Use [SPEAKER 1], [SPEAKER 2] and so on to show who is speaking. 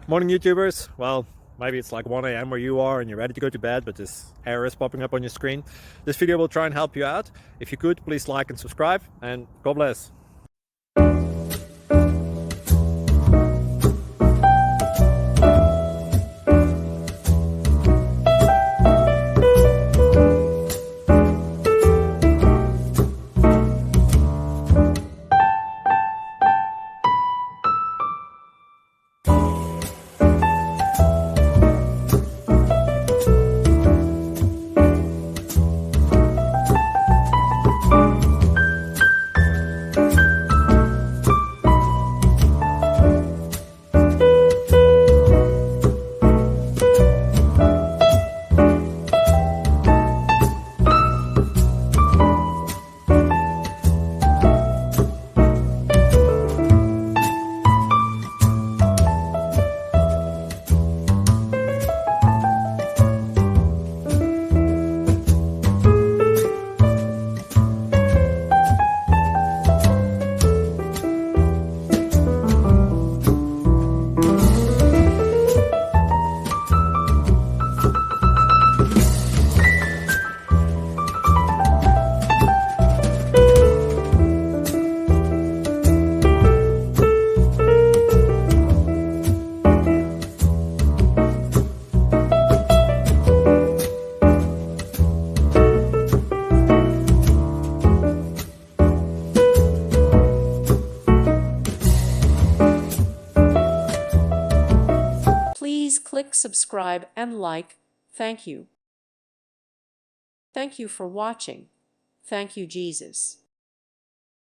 [SPEAKER 1] Morning YouTubers. Well, maybe it's like 1 a.m. where you are and you're ready to go to bed, but this error is popping up on your screen. This video will try and help you out. If you could, please like and subscribe, and God bless.
[SPEAKER 2] Please click subscribe and like. Thank you. Thank you for watching. Thank you, Jesus.